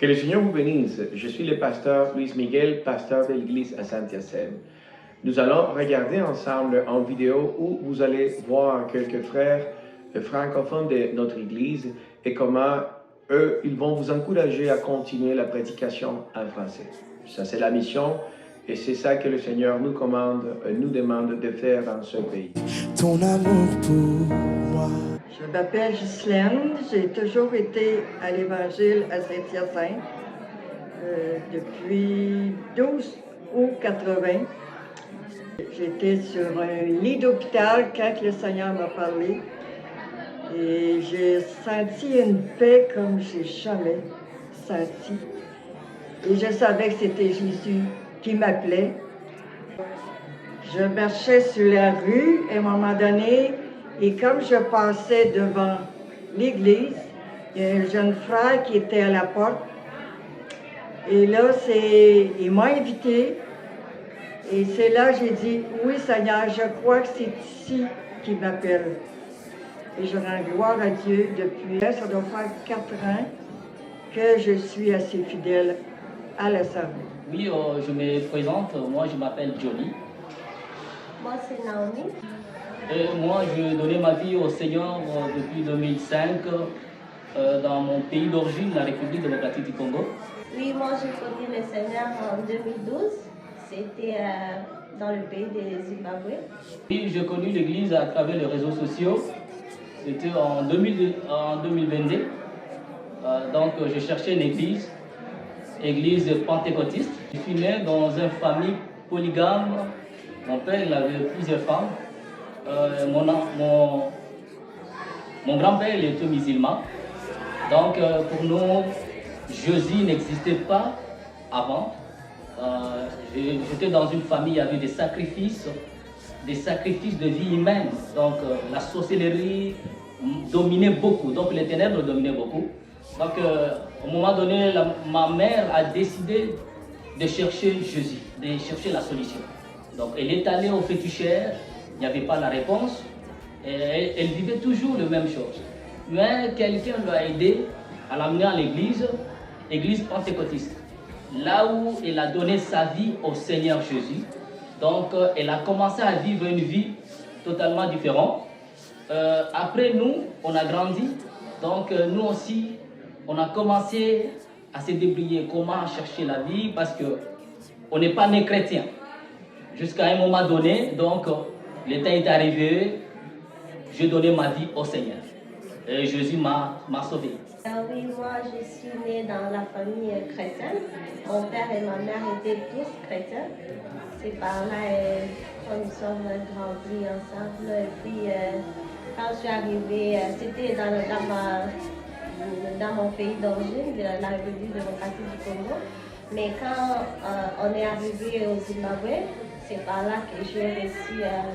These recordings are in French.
Que le Seigneur vous bénisse. Je suis le pasteur Luis Miguel, pasteur de l'église à Saint-Hyacinthe. Nous allons regarder ensemble en vidéo où vous allez voir quelques frères francophones de notre église et comment eux, ils vont vous encourager à continuer la prédication en français. Ça, c'est la mission et c'est ça que le Seigneur nous commande, nous demande de faire dans ce pays. Ton amour pour moi. Je m'appelle Ghislaine, j'ai toujours été à l'Évangile à Saint-Hyacinthe depuis 12 août 80. J'étais sur un lit d'hôpital quand le Seigneur m'a parlé et j'ai senti une paix comme j'ai jamais senti. Et je savais que c'était Jésus qui m'appelait. Je marchais sur la rue à un moment donné et comme je passais devant l'église, il y a un jeune frère qui était à la porte. Et là, il m'a invité. Et c'est là que j'ai dit, oui Seigneur, je crois que c'est ici qu'il m'appelle. Et je rends gloire à Dieu depuis, ça doit faire 4 ans que je suis assez fidèle à la servante. Oui, je me présente, moi je m'appelle Johnny. Moi c'est Naomi. Et moi je donnais ma vie au Seigneur depuis 2005 dans mon pays d'origine, la République démocratique du Congo. Oui, moi j'ai connu le Seigneur en 2012. C'était dans le pays de Zimbabwe. Oui, j'ai connu l'église à travers les réseaux sociaux. C'était en 2022. Donc je cherchais une église pentecôtiste. Je suis né dans une famille polygame. Mon père il avait plusieurs femmes. Mon grand-père il était musulman. Donc pour nous, Jésus n'existait pas avant. J'étais dans une famille, il y avait des sacrifices de vie humaine. Donc la sorcellerie dominait beaucoup, donc les ténèbres dominaient beaucoup. Donc au moment donné, ma mère a décidé de chercher Jésus, de chercher la solution. Donc elle est allée au féticheur, il n'y avait pas la réponse, et elle vivait toujours la même chose. Mais quelqu'un l'a aidé à l'amener à l'église pentecôtiste. Là où elle a donné sa vie au Seigneur Jésus. Donc, elle a commencé à vivre une vie totalement différente. Après, nous, on a grandi. Donc, nous aussi, on a commencé à se débrouiller, comment chercher la vie, parce qu'on n'est pas né chrétien. Jusqu'à un moment donné, donc, le temps est arrivé, j'ai donné ma vie au Seigneur. Et Jésus m'a sauvé. Oui, moi je suis née dans la famille chrétienne. Mon père et ma mère étaient tous chrétiens. C'est par là que nous sommes grandis ensemble. Et puis quand je suis arrivée, c'était dans mon pays d'origine, la République démocratique du Congo. Mais quand on est arrivé au Zimbabwe, c'est par là que j'ai reçu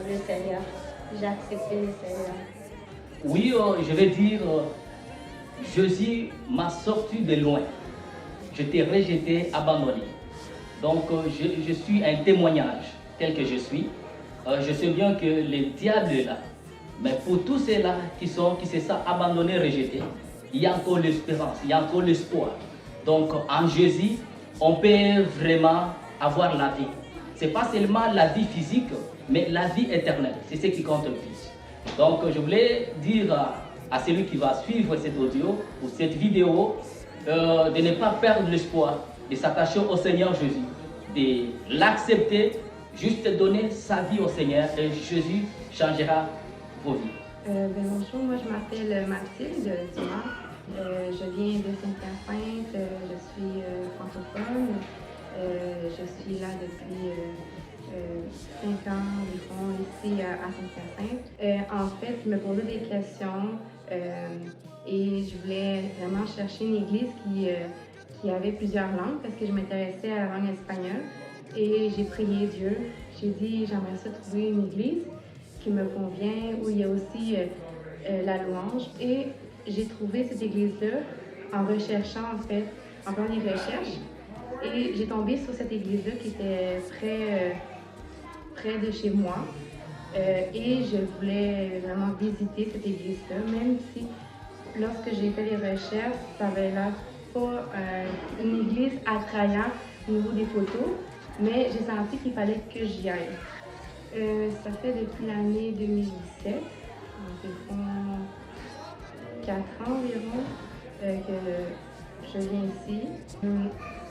le Seigneur. J'ai accepté le Seigneur. Oui, je vais dire, Jésus m'a sorti de loin. J'étais rejeté, abandonné. Donc, je suis un témoignage tel que je suis. Je sais bien que le diable est là. Mais pour tous ceux-là qui se sont abandonnés, rejetés, il y a encore l'espérance, il y a encore l'espoir. Donc, en Jésus, on peut vraiment avoir la vie. Ce n'est pas seulement la vie physique, mais la vie éternelle. C'est ce qui compte le plus. Donc, je voulais dire à celui qui va suivre cet audio ou cette vidéo de ne pas perdre l'espoir, de s'attacher au Seigneur Jésus, de l'accepter, juste donner sa vie au Seigneur et Jésus changera vos vies. Bonjour, moi je m'appelle Mathilde Dumas. Je viens de Saint-Hyacinthe, je suis francophone. Je suis là depuis 5 ans environ ici à Saint-Hyacinthe. En fait, je me posais des questions et je voulais vraiment chercher une église qui avait plusieurs langues parce que je m'intéressais à la langue espagnole. Et j'ai prié Dieu. J'ai dit, j'aimerais ça trouver une église qui me convient, où il y a aussi la louange. Et j'ai trouvé cette église-là en recherchant, en fait, en faisant des recherches. Et j'ai tombé sur cette église-là qui était près de chez moi. Et je voulais vraiment visiter cette église-là, même si lorsque j'ai fait les recherches, ça avait l'air pas une église attrayante au niveau des photos, mais j'ai senti qu'il fallait que j'y aille. Ça fait depuis l'année 2017, environ 4 ans environ, que je viens ici.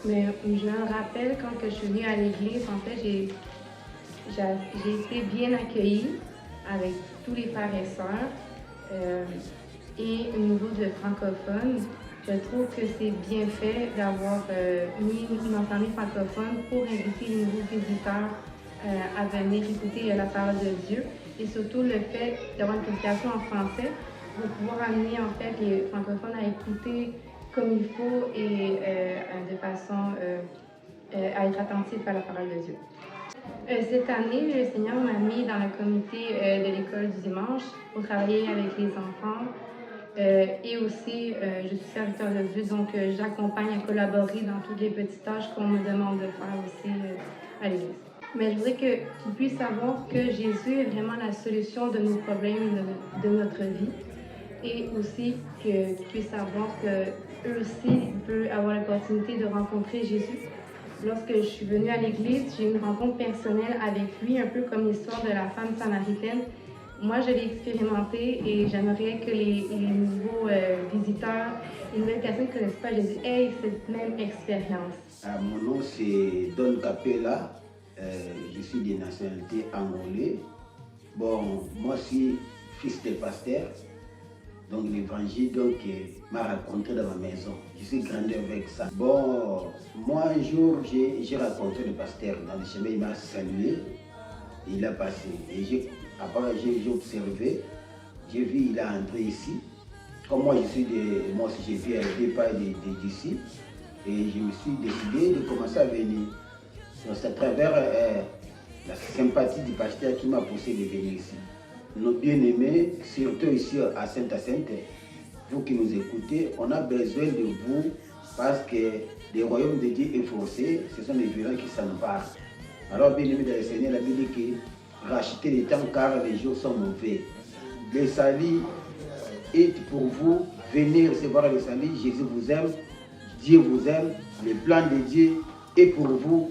Mais je me rappelle quand que je suis venue à l'église, en fait, j'ai été bien accueillie avec tous les frères et sœurs. Et au niveau de francophone, je trouve que c'est bien fait d'avoir mis une famille francophone pour inviter les nouveaux visiteurs à venir écouter la parole de Dieu. Et surtout le fait d'avoir une prédication en français pour pouvoir amener en fait les francophones à écouter comme il faut et de façon à être attentifs à la parole de Dieu. Cette année, le Seigneur m'a mis dans le comité de l'école du dimanche pour travailler avec les enfants. Et aussi, je suis serviteur de Dieu, donc j'accompagne à collaborer dans toutes les petites tâches qu'on me demande de faire aussi à l'Église. Mais je voudrais qu'ils puissent savoir que Jésus est vraiment la solution de nos problèmes de notre vie. Et aussi qu'ils puissent savoir qu'eux aussi peuvent avoir l'opportunité de rencontrer Jésus. Lorsque je suis venue à l'Église, j'ai eu une rencontre personnelle avec lui, un peu comme l'histoire de la femme samaritaine. Moi, je l'ai expérimenté et j'aimerais que les nouveaux visiteurs, les nouvelles personnes ne connaissent pas Jésus, aient cette même expérience. Mon nom, c'est Don Capella. Je suis de nationalité angolais. Bon, moi, je suis fils de pasteur. Donc, l'évangile m'a rencontré dans ma maison. Je suis grandi avec ça. Bon, moi, un jour, j'ai rencontré le pasteur dans le chemin. Il m'a salué. Il a passé. Et après, j'ai observé. J'ai vu, il a entré ici. Comme moi, moi aussi, j'ai vu un départ d'ici. Et je me suis décidé de commencer à venir. C'est à travers la sympathie du pasteur qui m'a poussé de venir ici. Nos bien-aimés, surtout ici à Sainte-Hyacinthe, vous qui nous écoutez, on a besoin de vous parce que le royaume de Dieu est forcé, ce sont les violents qui s'emparent. Alors, bien-aimés dans le Seigneur, la Bible dit que rachetez les temps car les jours sont mauvais. Le salut est pour vous, venez recevoir le salut, Jésus vous aime, Dieu vous aime, le plan de Dieu est pour vous.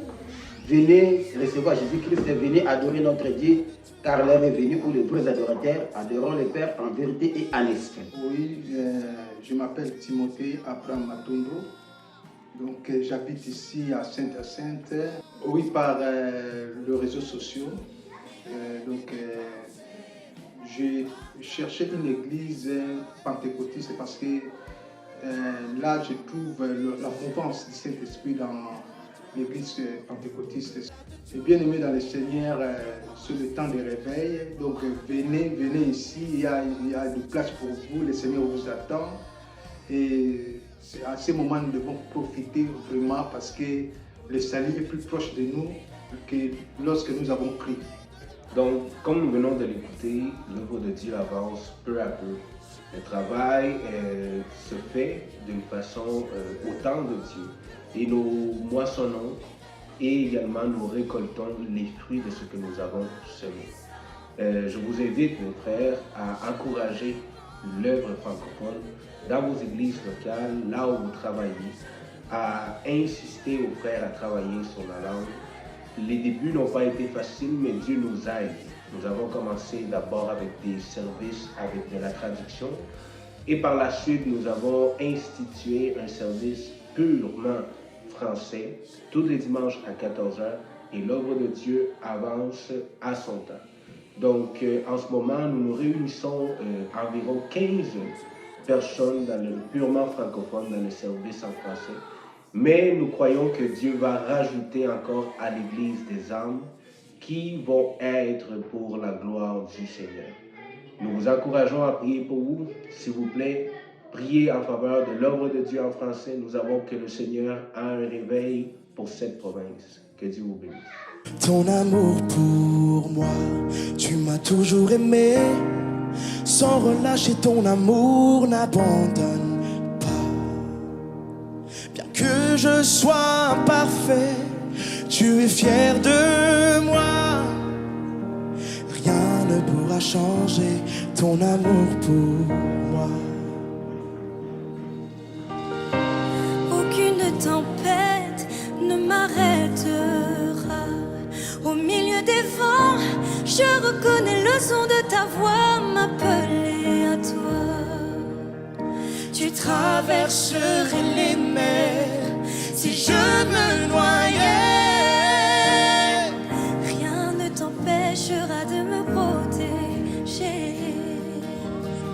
Venez recevoir Jésus-Christ, venez adorer notre Dieu, car l'heure est venue où les vrais adorateurs adoreront le Père en vérité et en esprit. Oui, je m'appelle Timothée Abraham Matondo. Donc j'habite ici à Sainte-Hyacinthe. Oui, par les réseaux sociaux. J'ai cherché une église pentecôtiste parce que là je trouve la mouvance du Saint-Esprit dans l'église pentecôtiste. J'ai bien aimé dans le Seigneur sur le temps de réveil. Donc venez ici, il y a de place pour vous, le Seigneur vous attend. Et c'est à ce moment nous devons profiter vraiment parce que le salut est plus proche de nous que lorsque nous avons pris. Donc, comme nous venons de l'écouter, l'œuvre de Dieu avance peu à peu. Le travail se fait d'une façon au temps de Dieu. Et nous moissonnons et également nous récoltons les fruits de ce que nous avons semé. Je vous invite, mes frères, à encourager l'œuvre francophone dans vos églises locales, là où vous travaillez, à insister aux frères à travailler sur la langue. Les débuts n'ont pas été faciles, mais Dieu nous aide. Nous avons commencé d'abord avec des services avec de la traduction et par la suite, nous avons institué un service purement français tous les dimanches à 14h et l'œuvre de Dieu avance à son temps. Donc, en ce moment, nous nous réunissons environ 15 personnes dans le purement francophone dans le service en français. Mais nous croyons que Dieu va rajouter encore à l'Église des âmes qui vont être pour la gloire du Seigneur. Nous vous encourageons à prier pour vous. S'il vous plaît, priez en faveur de l'œuvre de Dieu en français. Nous avons que le Seigneur a un réveil pour cette province. Que Dieu vous bénisse. Ton amour pour moi, tu m'as toujours aimé. Sans relâcher ton amour n'abandonne pas. Bien que je sois imparfait, tu es fier de moi. Rien ne pourra changer ton amour pour moi. Je reconnais le son de ta voix m'appeler à toi. Tu traverserais les mers si je me noyais. Rien ne t'empêchera de me protéger.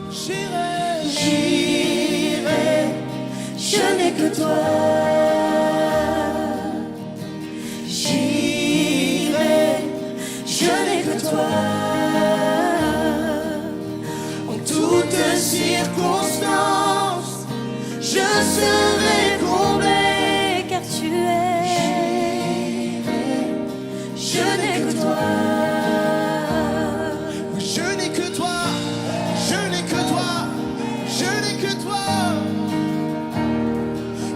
J'irai, Je n'ai que toi. Je n'ai que toi. En toutes circonstances, je serai comblé. Car tu es. Je n'ai que toi. Je n'ai que toi, je n'ai que toi, je n'ai que toi.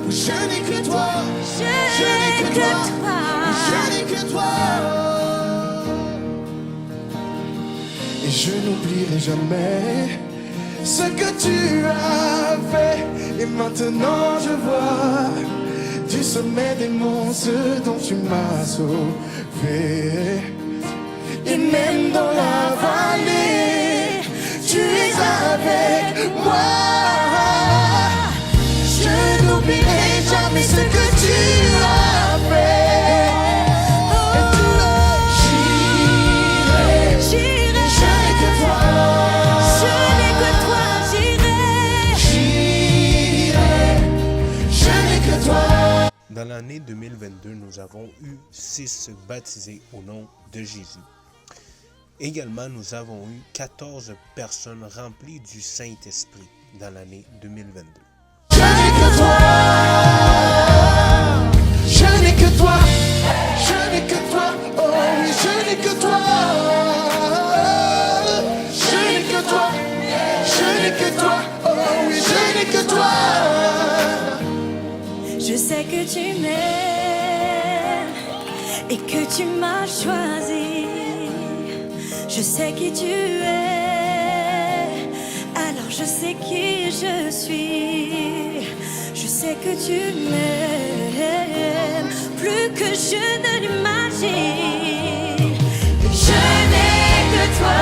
Je n'ai que toi, je n'ai que toi, je n'ai que toi. Et je n'oublierai jamais ce que tu as fait. Et maintenant je vois du sommet des monts ce dont tu m'as sauvé. Et même dans la vallée, tu es avec moi. Je n'oublierai jamais ce que tu as fait. Et tout j'irai, je n'ai que toi. Je n'ai que toi, Je n'ai que toi. Dans l'année 2022, nous avons eu 6 baptisés au nom de Jésus. Également, nous avons eu 14 personnes remplies du Saint-Esprit dans l'année 2022. Je n'ai que toi, je n'ai que toi, je n'ai que toi, oh oui, je n'ai que toi, je n'ai que toi, je n'ai que toi, oh oui, je n'ai que toi. Je sais que tu m'aimes et que tu m'as choisi. Je sais qui tu es, alors je sais qui je suis. Je sais que tu m'aimes plus que je ne l'imagine. Je n'ai que toi.